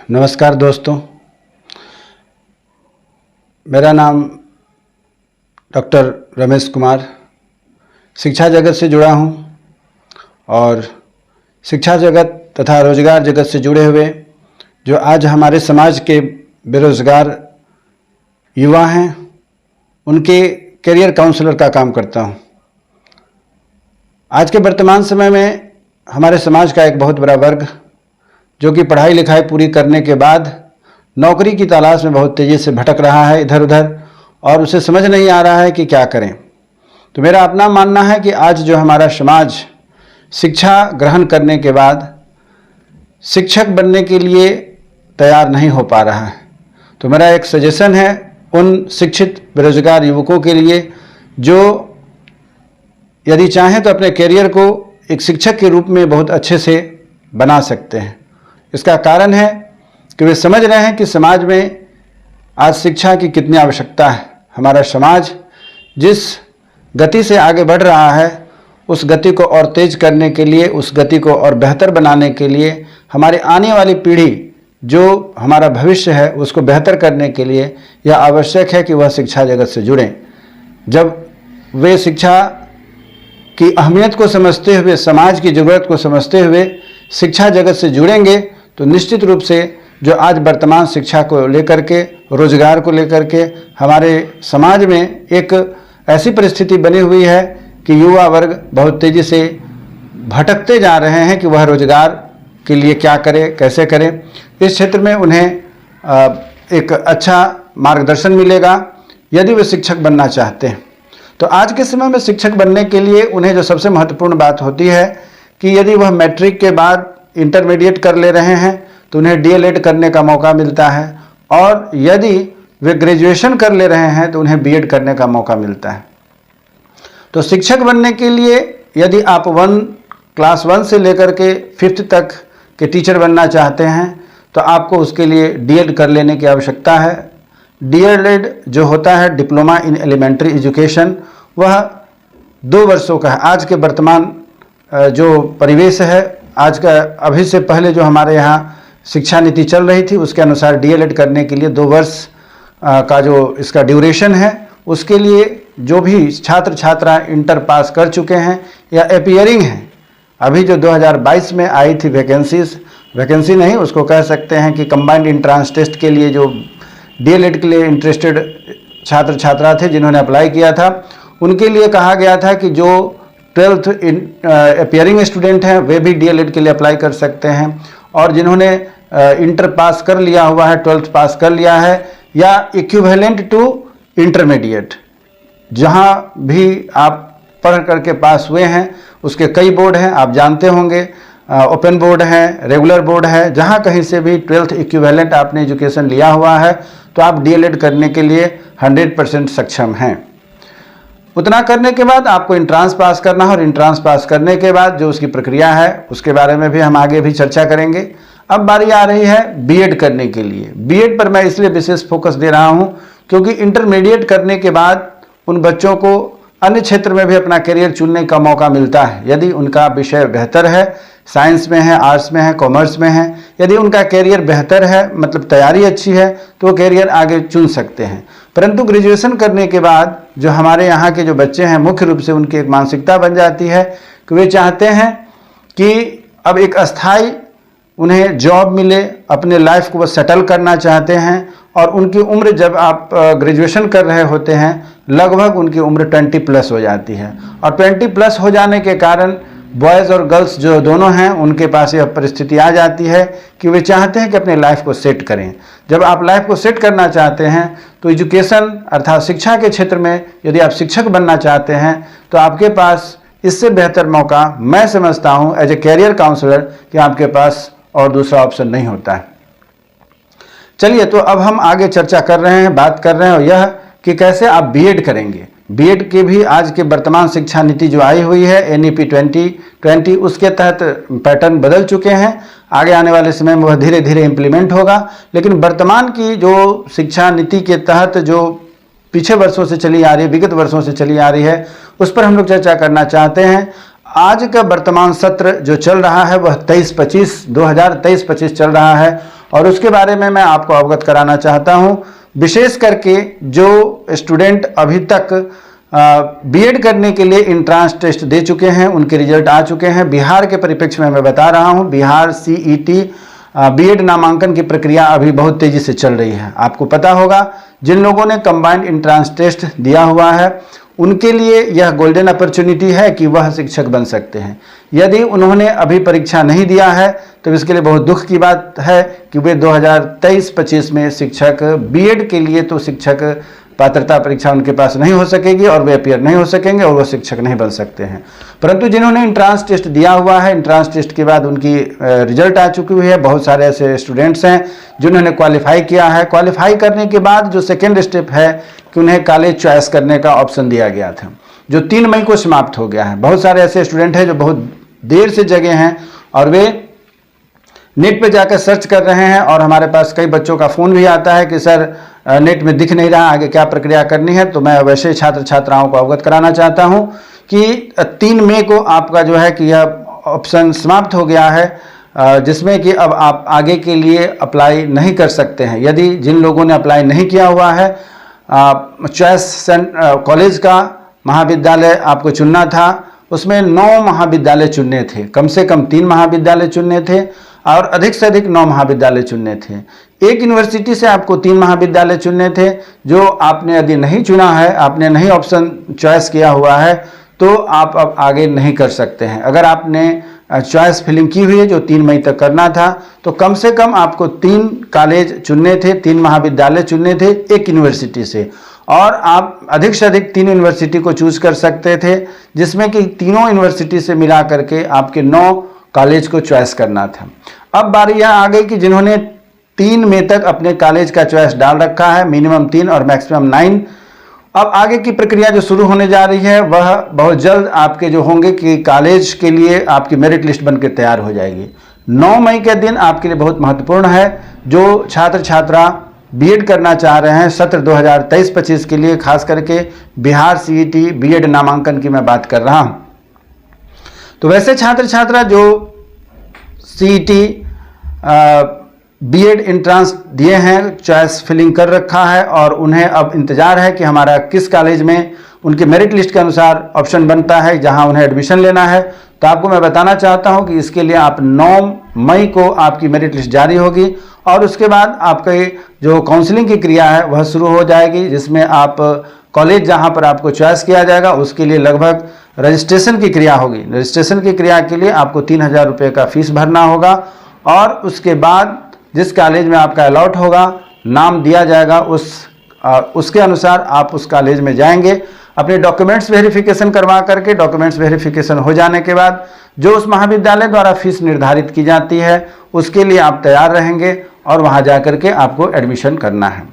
नमस्कार दोस्तों, मेरा नाम डॉक्टर रमेश कुमार शिक्षा जगत से जुड़ा हूं और शिक्षा जगत तथा रोजगार जगत से जुड़े हुए जो आज हमारे समाज के बेरोजगार युवा हैं उनके करियर काउंसलर का काम करता हूं। आज के वर्तमान समय में हमारे समाज का एक बहुत बड़ा वर्ग जो कि पढ़ाई लिखाई पूरी करने के बाद नौकरी की तलाश में बहुत तेज़ी से भटक रहा है इधर उधर और उसे समझ नहीं आ रहा है कि क्या करें। तो मेरा अपना मानना है कि आज जो हमारा समाज शिक्षा ग्रहण करने के बाद शिक्षक बनने के लिए तैयार नहीं हो पा रहा है। तो मेरा एक सजेशन है उन शिक्षित बेरोजगार युवकों के लिए जो यदि चाहें तो अपने करियर को एक शिक्षक के रूप में बहुत अच्छे से बना सकते हैं। इसका कारण है कि वे समझ रहे हैं कि समाज में आज शिक्षा की कितनी आवश्यकता है। हमारा समाज जिस गति से आगे बढ़ रहा है उस गति को और तेज करने के लिए, उस गति को और बेहतर बनाने के लिए हमारी आने वाली पीढ़ी जो हमारा भविष्य है उसको बेहतर करने के लिए यह आवश्यक है कि वह शिक्षा जगत से जुड़ें। जब वे शिक्षा की अहमियत को समझते हुए, समाज की ज़रूरत को समझते हुए शिक्षा जगत से जुड़ेंगे तो निश्चित रूप से जो आज वर्तमान शिक्षा को लेकर के, रोजगार को लेकर के हमारे समाज में एक ऐसी परिस्थिति बनी हुई है कि युवा वर्ग बहुत तेज़ी से भटकते जा रहे हैं कि वह रोजगार के लिए क्या करे, कैसे करें। इस क्षेत्र में उन्हें एक अच्छा मार्गदर्शन मिलेगा यदि वे शिक्षक बनना चाहते हैं। तो आज के समय में शिक्षक बनने के लिए उन्हें जो सबसे महत्वपूर्ण बात होती है कि यदि वह मैट्रिक के बाद इंटरमीडिएट कर ले रहे हैं तो उन्हें डीएलएड करने का मौका मिलता है और यदि वे ग्रेजुएशन कर ले रहे हैं तो उन्हें बीएड करने का मौका मिलता है। तो शिक्षक बनने के लिए यदि आप क्लास 1 से लेकर के 5th तक के टीचर बनना चाहते हैं तो आपको उसके लिए डीएड कर लेने की आवश्यकता है। डीएलएड जो होता है डिप्लोमा इन एलिमेंट्री एजुकेशन, वह 2 वर्षों का है। आज के वर्तमान जो परिवेश है, आज का अभी से पहले जो हमारे यहाँ शिक्षा नीति चल रही थी उसके अनुसार डीएलएड करने के लिए 2 वर्ष का जो इसका ड्यूरेशन है, उसके लिए जो भी छात्र छात्रा इंटर पास कर चुके हैं या अपीयरिंग हैं, अभी जो 2022 में आई थी वैकेंसी नहीं उसको कह सकते हैं कि कंबाइंड एंट्रेंस टेस्ट के लिए जो डीएलएड के लिए इंटरेस्टेड छात्र छात्रा थे जिन्होंने अप्लाई किया था, उनके लिए कहा गया था कि जो 12th अपीयरिंग स्टूडेंट हैं वे भी डीएलएड के लिए अप्लाई कर सकते हैं और जिन्होंने इंटर पास कर लिया हुआ है, 12th पास कर लिया है या इक्विवेलेंट टू इंटरमीडिएट, जहाँ भी आप पढ़ करके पास हुए हैं उसके कई बोर्ड हैं, आप जानते होंगे, ओपन बोर्ड है, रेगुलर बोर्ड है, जहाँ कहीं से भी 12th इक्विवेलेंट आपने एजुकेशन लिया हुआ है तो आप डीएलएड करने के लिए 100% सक्षम हैं। उतना करने के बाद आपको इंट्रांस पास करना है और इंट्रांस पास करने के बाद जो उसकी प्रक्रिया है उसके बारे में भी हम आगे भी चर्चा करेंगे। अब बारी आ रही है बीएड करने के लिए। बीएड पर मैं इसलिए विशेष फोकस दे रहा हूं क्योंकि इंटरमीडिएट करने के बाद उन बच्चों को अन्य क्षेत्र में भी अपना करियर चुनने का मौका मिलता है। यदि उनका विषय बेहतर है, साइंस में है, आर्ट्स में है, कॉमर्स में है, यदि उनका करियर बेहतर है, मतलब तैयारी अच्छी है, तो वो करियर आगे चुन सकते हैं। परंतु ग्रेजुएशन करने के बाद जो हमारे यहाँ के जो बच्चे हैं मुख्य रूप से उनकी एक मानसिकता बन जाती है कि वे चाहते हैं कि अब एक अस्थाई उन्हें जॉब मिले, अपने लाइफ को वो सेटल करना चाहते हैं और उनकी उम्र जब आप ग्रेजुएशन कर रहे होते हैं लगभग उनकी उम्र 20+ हो जाती है और 20+ हो जाने के कारण बॉयज़ और गर्ल्स जो दोनों हैं उनके पास यह परिस्थिति आ जाती है कि वे चाहते हैं कि अपने लाइफ को सेट करें। जब आप लाइफ को सेट करना चाहते हैं तो एजुकेशन अर्थात शिक्षा के क्षेत्र में यदि आप शिक्षक बनना चाहते हैं तो आपके पास इससे बेहतर मौका मैं समझता हूं एज ए कैरियर काउंसलर कि आपके पास और दूसरा ऑप्शन नहीं होता है। चलिए, तो अब हम आगे चर्चा कर रहे हैं, बात कर रहे हैं और यह कि कैसे आप बीएड करेंगे। बीएड के भी आज के वर्तमान शिक्षा नीति जो आई हुई है एनईपी 2020 उसके तहत पैटर्न बदल चुके हैं। आगे आने वाले समय में वह धीरे धीरे इम्प्लीमेंट होगा, लेकिन वर्तमान की जो शिक्षा नीति के तहत जो पीछे वर्षों से चली आ रही है, विगत वर्षों से चली आ रही है, उस पर हम लोग चर्चा करना चाहते हैं। आज का वर्तमान सत्र जो चल रहा है वह 2023-25 चल रहा है और उसके बारे में मैं आपको अवगत कराना चाहता हूं। विशेष करके जो स्टूडेंट अभी तक बीएड करने के लिए एंट्रेंस टेस्ट दे चुके हैं, उनके रिजल्ट आ चुके हैं। बिहार के परिप्रेक्ष्य में मैं बता रहा हूं, बिहार सीईटी बीएड नामांकन की प्रक्रिया अभी बहुत तेजी से चल रही है। आपको पता होगा जिन लोगों ने कंबाइंड एंट्रेंस टेस्ट दिया हुआ है उनके लिए यह गोल्डन अपॉर्चुनिटी है कि वह शिक्षक बन सकते हैं। यदि उन्होंने अभी परीक्षा नहीं दिया है तो इसके लिए बहुत दुख की बात है कि वे 2023-25 में शिक्षक बीएड के लिए तो शिक्षक पात्रता परीक्षा उनके पास नहीं हो सकेगी और वे अपियर नहीं हो सकेंगे और वो शिक्षक नहीं बन सकते हैं। परंतु जिन्होंने एंट्रेंस टेस्ट दिया हुआ है, एंट्रेंस टेस्ट के बाद उनकी रिजल्ट आ चुकी हुई है, बहुत सारे ऐसे स्टूडेंट्स हैं जिन्होंने क्वालिफाई किया है। क्वालिफाई करने के बाद जो सेकेंड स्टेप है कि उन्हें कॉलेज चॉइस करने का ऑप्शन दिया गया था, जो 3 मई को समाप्त हो गया है। बहुत सारे ऐसे स्टूडेंट हैं जो बहुत देर से जगे हैं और वे नेट पे जाकर सर्च कर रहे हैं और हमारे पास कई बच्चों का फ़ोन भी आता है कि सर नेट में दिख नहीं रहा, आगे क्या प्रक्रिया करनी है। तो मैं वैसे छात्र छात्राओं को अवगत कराना चाहता हूं कि 3 मई को आपका जो है कि यह ऑप्शन समाप्त हो गया है, जिसमें कि अब आप आगे के लिए अप्लाई नहीं कर सकते हैं। यदि जिन लोगों ने अप्लाई नहीं किया हुआ है, चॉइस कॉलेज का महाविद्यालय आपको चुनना था, उसमें 9 महाविद्यालय चुनने थे, कम से कम 3 महाविद्यालय चुनने थे और अधिक से अधिक 9 महाविद्यालय चुनने थे। एक यूनिवर्सिटी से आपको 3 महाविद्यालय चुनने थे। जो आपने यदि नहीं चुना है, आपने नहीं ऑप्शन चॉइस किया हुआ है, तो आप अब आगे नहीं कर सकते हैं। अगर आपने चॉइस फिलिंग की हुई है जो 3 मई तक करना था, तो कम से कम आपको 3 कॉलेज चुनने थे, 3 महाविद्यालय चुनने थे एक यूनिवर्सिटी से, और आप अधिक से अधिक 3 यूनिवर्सिटी को चूज कर सकते थे, जिसमें कि तीनों यूनिवर्सिटी से मिला करके आपके 9 कॉलेज को चॉइस करना था। अब बारी यह आ गई कि जिन्होंने 3 मई तक अपने कॉलेज का चॉइस डाल रखा है, मिनिमम 3 और मैक्सिमम 9, अब आगे की प्रक्रिया जो शुरू होने जा रही है वह बहुत जल्द आपके जो होंगे कि कॉलेज के लिए आपकी मेरिट लिस्ट बनकर तैयार हो जाएगी। 9 मई के दिन आपके लिए बहुत महत्वपूर्ण है। जो छात्र छात्रा बीएड करना चाह रहे हैं सत्र 2023-25 के लिए, खास करके बिहार सीईटी बीएड नामांकन की मैं बात कर रहा हूं, तो वैसे छात्र छात्रा जो सीईटी बीएड एंट्रेंस दिए हैं, चॉइस फिलिंग कर रखा है और उन्हें अब इंतजार है कि हमारा किस कॉलेज में उनके मेरिट लिस्ट के अनुसार ऑप्शन बनता है जहां उन्हें एडमिशन लेना है, तो आपको मैं बताना चाहता हूं कि इसके लिए आप 9 मई को आपकी मेरिट लिस्ट जारी होगी और उसके बाद आपकी जो काउंसलिंग की क्रिया है वह शुरू हो जाएगी, जिसमें आप कॉलेज जहां पर आपको चॉइस किया जाएगा उसके लिए लगभग रजिस्ट्रेशन की क्रिया होगी। रजिस्ट्रेशन की क्रिया के लिए आपको 3000 रुपये का फीस भरना होगा और उसके बाद जिस कॉलेज में आपका अलॉट होगा, नाम दिया जाएगा, उसके अनुसार आप उस कॉलेज में जाएंगे। अपने डॉक्यूमेंट्स वेरिफिकेशन करवा करके, डॉक्यूमेंट्स वेरिफिकेशन हो जाने के बाद जो उस महाविद्यालय द्वारा फीस निर्धारित की जाती है उसके लिए आप तैयार रहेंगे और वहां जाकर के आपको एडमिशन करना है।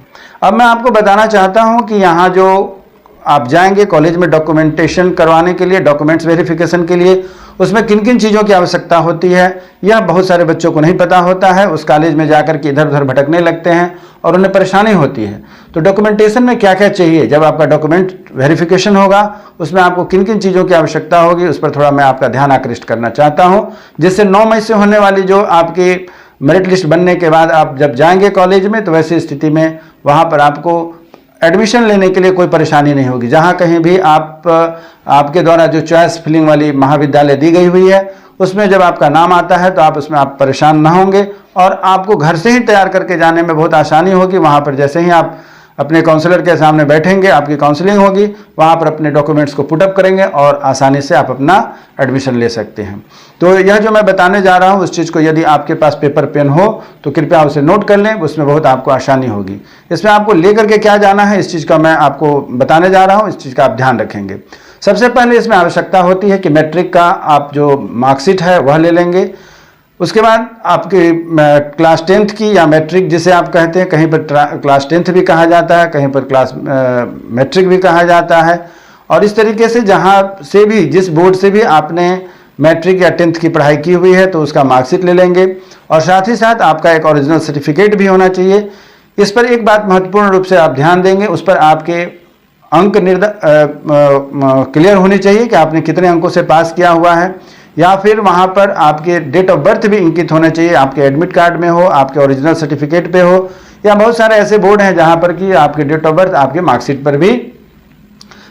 अब मैं आपको बताना चाहता हूं कि यहाँ जो आप जाएंगे कॉलेज में डॉक्यूमेंटेशन करवाने के लिए, डॉक्यूमेंट्स वेरिफिकेशन के लिए, उसमें किन किन चीज़ों की आवश्यकता होती है यह बहुत सारे बच्चों को नहीं पता होता है। उस कॉलेज में जाकर के इधर उधर भटकने लगते हैं और उन्हें परेशानी होती है। तो डॉक्यूमेंटेशन में क्या क्या चाहिए, जब आपका डॉक्यूमेंट वेरिफिकेशन होगा उसमें आपको किन किन चीज़ों की आवश्यकता होगी, उस पर थोड़ा मैं आपका ध्यान आकृष्ट करना चाहता हूँ, जिससे 9 मई से होने वाली जो आपकी मेरिट लिस्ट बनने के बाद आप जब जाएंगे कॉलेज में तो वैसी स्थिति में वहाँ पर आपको एडमिशन लेने के लिए कोई परेशानी नहीं होगी। जहाँ कहीं भी आपके द्वारा जो चॉइस फिलिंग वाली महाविद्यालय दी गई हुई है उसमें जब आपका नाम आता है तो आप उसमें आप परेशान ना होंगे और आपको घर से ही तैयार करके जाने में बहुत आसानी होगी। वहाँ पर जैसे ही आप अपने काउंसलर के सामने बैठेंगे, आपकी काउंसलिंग होगी, वहाँ पर अपने डॉक्यूमेंट्स को पुटअप करेंगे और आसानी से आप अपना एडमिशन ले सकते हैं। तो यह जो मैं बताने जा रहा हूँ उस चीज़ को यदि आपके पास पेपर पेन हो तो कृपया उसे नोट कर लें, उसमें बहुत आपको आसानी होगी। इसमें आपको लेकर के क्या जाना है इस चीज़ का मैं आपको बताने जा रहा हूँ, इस चीज़ का आप ध्यान रखेंगे। सबसे पहले इसमें आवश्यकता होती है कि मैट्रिक का आप जो मार्कशीट है वह ले लेंगे। उसके बाद आपके क्लास 10th की या मैट्रिक जिसे आप कहते हैं, कहीं पर क्लास 10th भी कहा जाता है, कहीं पर क्लास मैट्रिक भी कहा जाता है। और इस तरीके से जहाँ से भी जिस बोर्ड से भी आपने मैट्रिक या 10th की पढ़ाई की हुई है तो उसका मार्कशीट ले लेंगे और साथ ही साथ आपका एक ओरिजिनल सर्टिफिकेट भी होना चाहिए। इस पर एक बात महत्वपूर्ण रूप से आप ध्यान देंगे, उस पर आपके अंक क्लियर होने चाहिए कि आपने कितने अंकों से पास किया हुआ है। या फिर वहाँ पर आपके डेट ऑफ बर्थ भी इंकित होना चाहिए, आपके एडमिट कार्ड में हो, आपके ओरिजिनल सर्टिफिकेट पे हो, या बहुत सारे ऐसे बोर्ड हैं जहाँ पर कि आपके डेट ऑफ बर्थ आपके मार्कशीट पर भी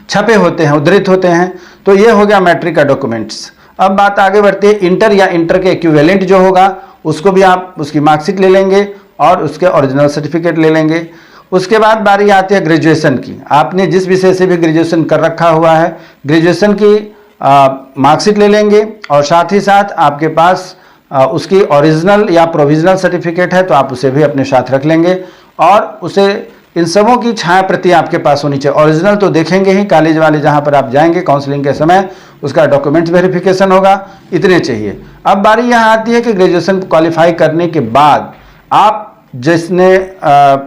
छपे होते हैं, उद्धृत होते हैं। तो ये हो गया मैट्रिक का डॉक्यूमेंट्स। अब बात आगे बढ़ती है इंटर या इंटर के इक्विवेलेंट जो होगा उसको भी आप उसकी मार्कशीट ले लेंगे और उसके ओरिजिनल सर्टिफिकेट ले लेंगे। उसके बाद बारी आती है ग्रेजुएशन की। आपने जिस विषय से भी ग्रेजुएशन कर रखा हुआ है, ग्रेजुएशन की मार्कशीट ले लेंगे और साथ ही साथ आपके पास उसकी ओरिजिनल या प्रोविजनल सर्टिफिकेट है तो आप उसे भी अपने साथ रख लेंगे और उसे इन सबों की छाया प्रति आपके पास होनी चाहिए। ओरिजिनल तो देखेंगे ही, कॉलेज वाले जहाँ पर आप जाएंगे काउंसलिंग के समय उसका डॉक्यूमेंट्स वेरिफिकेशन होगा, इतने चाहिए। अब बारी यहाँ आती है कि ग्रेजुएशन क्वालिफाई करने के बाद आप जिसने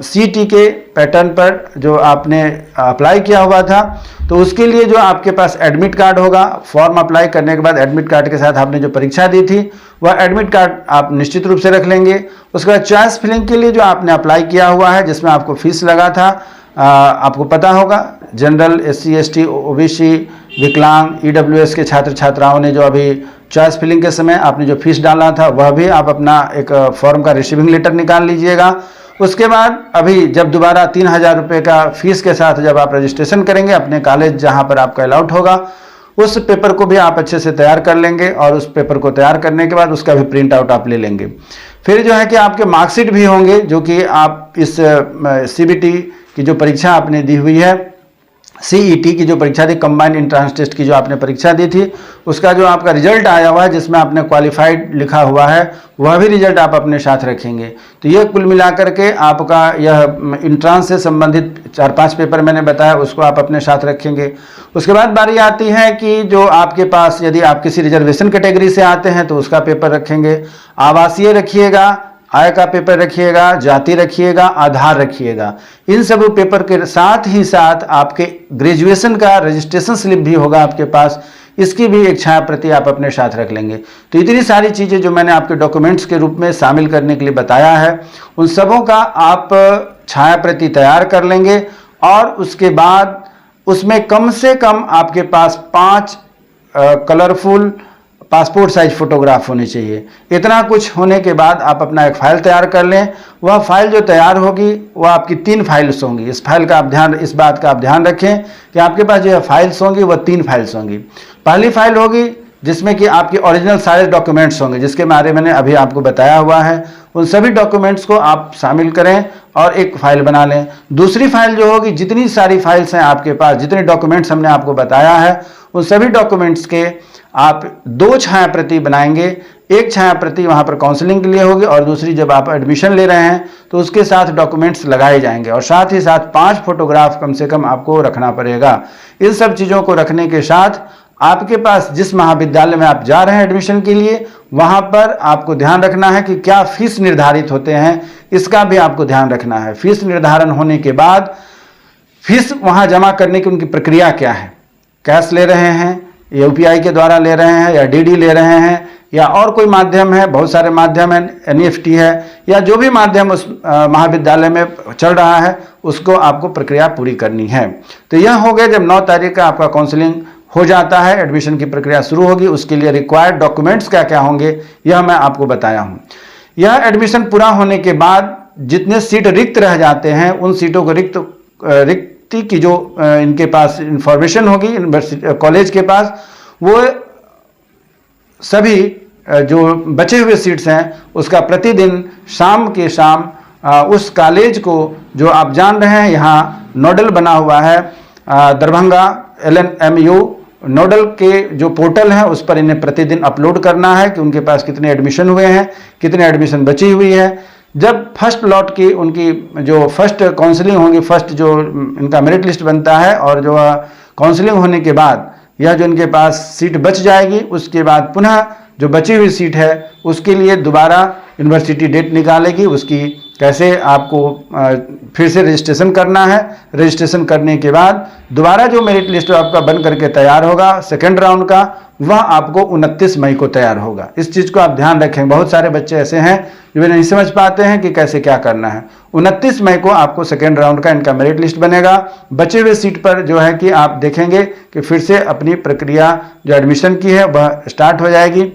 सीटी के पैटर्न पर जो आपने अप्लाई किया हुआ था तो उसके लिए जो आपके पास एडमिट कार्ड होगा, फॉर्म अप्लाई करने के बाद एडमिट कार्ड के साथ आपने जो परीक्षा दी थी वह एडमिट कार्ड आप निश्चित रूप से रख लेंगे। उसके बाद चॉइस फिलिंग के लिए जो आपने अप्लाई किया हुआ है जिसमें आपको फीस लगा था, आपको पता होगा, जनरल, SC ST OBC, विकलांग, EWS के छात्र छात्राओं ने जो अभी चॉइस फिलिंग के समय आपने जो फीस डाला था वह भी आप अपना एक फॉर्म का रिसीविंग लेटर निकाल लीजिएगा। उसके बाद अभी जब दोबारा 3000 रुपये का फीस के साथ जब आप रजिस्ट्रेशन करेंगे अपने कॉलेज जहां पर आपका अलाउट होगा, उस पेपर को भी आप अच्छे से तैयार कर लेंगे और उस पेपर को तैयार करने के बाद उसका भी प्रिंट आउट आप ले लेंगे। फिर जो है कि आपके मार्कशीट भी होंगे जो कि आप इस CBT की जो परीक्षा आपने दी हुई है, CET की जो परीक्षा थी, कंबाइंड एंट्रेंस टेस्ट की जो आपने परीक्षा दी थी, उसका जो आपका रिजल्ट आया हुआ है जिसमें आपने क्वालिफाइड लिखा हुआ है वह भी रिजल्ट आप अपने साथ रखेंगे। तो ये कुल मिलाकर के आपका यह एंट्रेंस से संबंधित 4-5 पेपर मैंने बताया उसको आप अपने साथ रखेंगे। उसके बाद बारी आती है कि जो आपके पास यदि आप किसी रिजर्वेशन कैटेगरी से आते हैं तो उसका पेपर रखेंगे, आवासीय रखिएगा, आय का पेपर रखिएगा, जाति रखिएगा, आधार रखिएगा। इन सब पेपर के साथ ही साथ आपके ग्रेजुएशन का रजिस्ट्रेशन स्लिप भी होगा आपके पास, इसकी भी एक छाया प्रति आप अपने साथ रख लेंगे। तो इतनी सारी चीज़ें जो मैंने आपके डॉक्यूमेंट्स के रूप में शामिल करने के लिए बताया है उन सबों का आप छाया प्रति तैयार कर लेंगे और उसके बाद उसमें कम से कम आपके पास 5 कलरफुल पासपोर्ट साइज फोटोग्राफ होने चाहिए। इतना कुछ होने के बाद आप अपना एक फाइल तैयार कर लें। वह फाइल जो तैयार होगी वह आपकी 3 फाइल्स होंगी। इस बात का आप ध्यान रखें कि आपके पास जो फाइल्स होंगी वह 3 फाइल्स होंगी। पहली फाइल होगी जिसमें कि आपके ओरिजिनल सारे डॉक्यूमेंट्स होंगे जिसके बारे में मैंने अभी आपको बताया हुआ है, उन सभी डॉक्यूमेंट्स को आप शामिल करें और एक फाइल बना लें। दूसरी फाइल जो होगी, जितनी सारी फाइल्स हैं आपके पास, जितने डॉक्यूमेंट्स हमने आपको बताया है उन सभी डॉक्यूमेंट्स के आप 2 छाया प्रति बनाएंगे। एक छाया प्रति वहाँ पर काउंसलिंग के लिए होगी और दूसरी जब आप एडमिशन ले रहे हैं तो उसके साथ डॉक्यूमेंट्स लगाए जाएंगे और साथ ही साथ 5 फोटोग्राफ कम से कम आपको रखना पड़ेगा। इन सब चीज़ों को रखने के साथ आपके पास जिस महाविद्यालय में आप जा रहे हैं एडमिशन के लिए वहाँ पर आपको ध्यान रखना है कि क्या फीस निर्धारित होते हैं, इसका भी आपको ध्यान रखना है। फीस निर्धारण होने के बाद फीस वहाँ जमा करने की उनकी प्रक्रिया क्या है, कैश ले रहे हैं, UPI के द्वारा ले रहे हैं या DD ले रहे हैं या और कोई माध्यम है, बहुत सारे माध्यम है, NEFT है या जो भी माध्यम उस महाविद्यालय में चल रहा है उसको आपको प्रक्रिया पूरी करनी है। तो यह हो गया जब 9 तारीख का आपका काउंसलिंग हो जाता है, एडमिशन की प्रक्रिया शुरू होगी, उसके लिए रिक्वायर्ड डॉक्यूमेंट्स क्या क्या होंगे यह मैं आपको बताया हूँ। यह एडमिशन पूरा होने के बाद जितने सीट रिक्त रह जाते हैं उन सीटों को रिक्ति की जो इनके पास इंफॉर्मेशन होगी यूनिवर्सिटी कॉलेज के पास, वो सभी जो बचे हुए सीट्स हैं उसका प्रतिदिन शाम के शाम उस कॉलेज को जो आप जान रहे हैं यहाँ नोडल बना हुआ है दरभंगा LNMU नोडल के जो पोर्टल है उस पर इन्हें प्रतिदिन अपलोड करना है कि उनके पास कितने एडमिशन हुए हैं, कितने एडमिशन बची हुई है। जब फर्स्ट लॉट की उनकी जो फर्स्ट काउंसलिंग होंगी, फर्स्ट जो इनका मेरिट लिस्ट बनता है और जो काउंसलिंग होने के बाद यह जो इनके पास सीट बच जाएगी उसके बाद पुनः जो बची हुई सीट है उसके लिए दोबारा यूनिवर्सिटी डेट निकालेगी, उसकी कैसे आपको फिर से रजिस्ट्रेशन करना है। रजिस्ट्रेशन करने के बाद दोबारा जो मेरिट लिस्ट आपका बन करके तैयार होगा सेकेंड राउंड का, वह आपको 29 मई को तैयार होगा। इस चीज़ को आप ध्यान रखें। बहुत सारे बच्चे ऐसे हैं जो नहीं समझ पाते हैं कि कैसे क्या करना है। 29 मई को आपको सेकेंड राउंड का इनका मेरिट लिस्ट बनेगा। बचे हुए सीट पर जो है कि आप देखेंगे कि फिर से अपनी प्रक्रिया जो एडमिशन की है वह स्टार्ट हो जाएगी।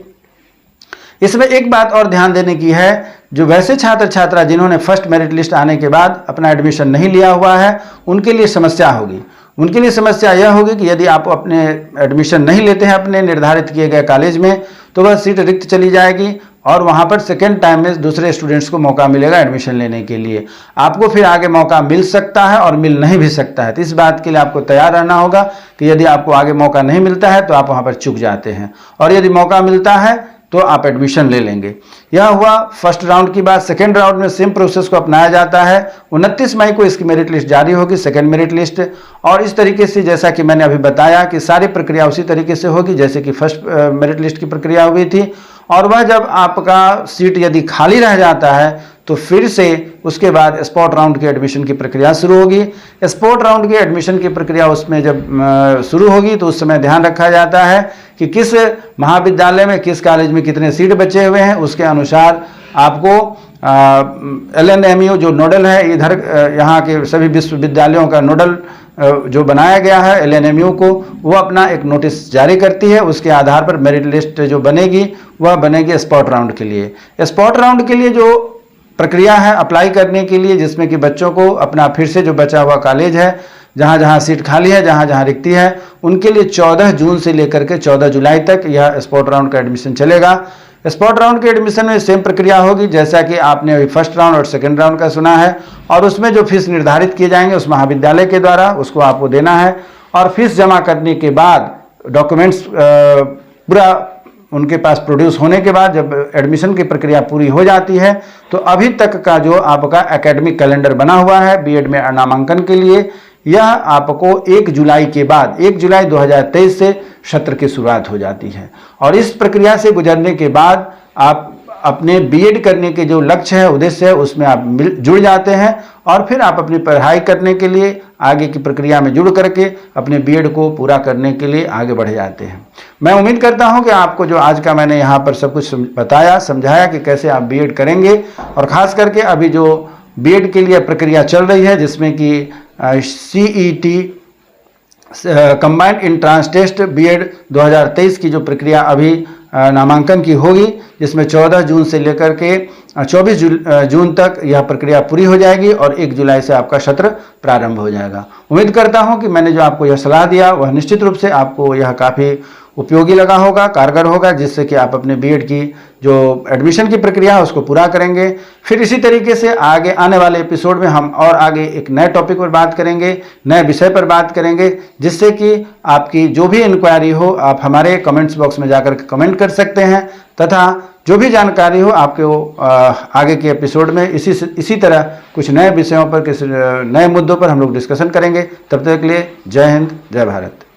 इसमें एक बात और ध्यान देने की है, जो वैसे छात्र छात्रा जिन्होंने फर्स्ट मेरिट लिस्ट आने के बाद अपना एडमिशन नहीं लिया हुआ है, उनके लिए समस्या होगी। उनके लिए समस्या यह होगी कि यदि आप अपने एडमिशन नहीं लेते हैं अपने निर्धारित किए गए कॉलेज में, तो वह सीट रिक्त चली जाएगी और वहाँ पर सेकेंड टाइम में दूसरे स्टूडेंट्स को मौका मिलेगा एडमिशन लेने के लिए। आपको फिर आगे मौका मिल सकता है और मिल नहीं भी सकता है। तो इस बात के लिए आपको तैयार रहना होगा कि यदि आपको आगे मौका नहीं मिलता है तो आप वहाँ पर चूक जाते हैं, और यदि मौका मिलता है तो आप एडमिशन ले लेंगे। यह हुआ फर्स्ट राउंड की बात। सेकेंड राउंड में सेम प्रोसेस को अपनाया जाता है। 29 मई को इसकी मेरिट लिस्ट जारी होगी, सेकेंड मेरिट लिस्ट, और इस तरीके से जैसा कि मैंने अभी बताया कि सारी प्रक्रिया उसी तरीके से होगी जैसे कि फर्स्ट मेरिट लिस्ट की प्रक्रिया हुई थी। और वह जब आपका सीट यदि खाली रह जाता है तो फिर से उसके बाद स्पॉट राउंड की एडमिशन की प्रक्रिया शुरू होगी। स्पॉट राउंड की एडमिशन की प्रक्रिया उसमें जब शुरू होगी तो उस समय ध्यान रखा जाता है कि किस महाविद्यालय में किस कॉलेज में कितने सीट बचे हुए हैं, उसके अनुसार आपको LNMU जो नोडल है इधर यहाँ के सभी विश्वविद्यालयों का नोडल जो बनाया गया है LNMU को, वो अपना एक नोटिस जारी करती है। उसके आधार पर मेरिट लिस्ट जो बनेगी वह बनेगी स्पॉट राउंड के लिए। स्पॉट राउंड के लिए जो प्रक्रिया है अप्लाई करने के लिए, जिसमें कि बच्चों को अपना फिर से जो बचा हुआ कॉलेज है, जहाँ जहाँ सीट खाली है, जहाँ जहाँ रिक्ति है, उनके लिए 14 जून से लेकर के 14 जुलाई तक यह स्पॉट राउंड का एडमिशन चलेगा। स्पॉट राउंड के एडमिशन में सेम प्रक्रिया होगी जैसा कि आपने अभी फर्स्ट राउंड और सेकेंड राउंड का सुना है, और उसमें जो फीस निर्धारित किए जाएंगे उस महाविद्यालय के द्वारा उसको आपको देना है। और फीस जमा करने के बाद डॉक्यूमेंट्स पूरा उनके पास प्रोड्यूस होने के बाद जब एडमिशन की प्रक्रिया पूरी हो जाती है तो अभी तक का जो आपका एकेडमिक कैलेंडर बना हुआ है बीएड में नामांकन के लिए, यह आपको 1 जुलाई के बाद 1 जुलाई 2023 से सत्र की शुरुआत हो जाती है। और इस प्रक्रिया से गुजरने के बाद आप अपने बीएड करने के जो लक्ष्य है, उद्देश्य है, उसमें आप जुड़ जाते हैं और फिर आप अपनी पढ़ाई करने के लिए आगे की प्रक्रिया में जुड़ करके अपने बीएड को पूरा करने के लिए आगे बढ़ जाते हैं। मैं उम्मीद करता हूं कि आपको जो आज का मैंने यहाँ पर सब कुछ बताया समझाया कि कैसे आप बीएड करेंगे, और ख़ास करके अभी जो बीएड के लिए प्रक्रिया चल रही है जिसमें कि CET combined entrance test BEd 2023 की जो प्रक्रिया अभी नामांकन की होगी, जिसमें 14 जून से लेकर के 24 जून तक यह प्रक्रिया पूरी हो जाएगी और 1 जुलाई से आपका सत्र प्रारंभ हो जाएगा। उम्मीद करता हूं कि मैंने जो आपको यह सलाह दिया वह निश्चित रूप से आपको यह काफ़ी उपयोगी लगा होगा, कारगर होगा, जिससे कि आप अपने बीएड की जो एडमिशन की प्रक्रिया है उसको पूरा करेंगे। फिर इसी तरीके से आगे आने वाले एपिसोड में हम और आगे एक नए टॉपिक पर बात करेंगे, नए विषय पर बात करेंगे, जिससे कि आपकी जो भी इंक्वायरी हो आप हमारे कमेंट्स बॉक्स में जाकर के कमेंट कर सकते हैं, तथा जो भी जानकारी हो आपके वो आगे के एपिसोड में इसी तरह कुछ नए विषयों पर, किसी नए मुद्दों पर हम लोग डिस्कशन करेंगे। तब तक के लिए जय हिंद, जय भारत।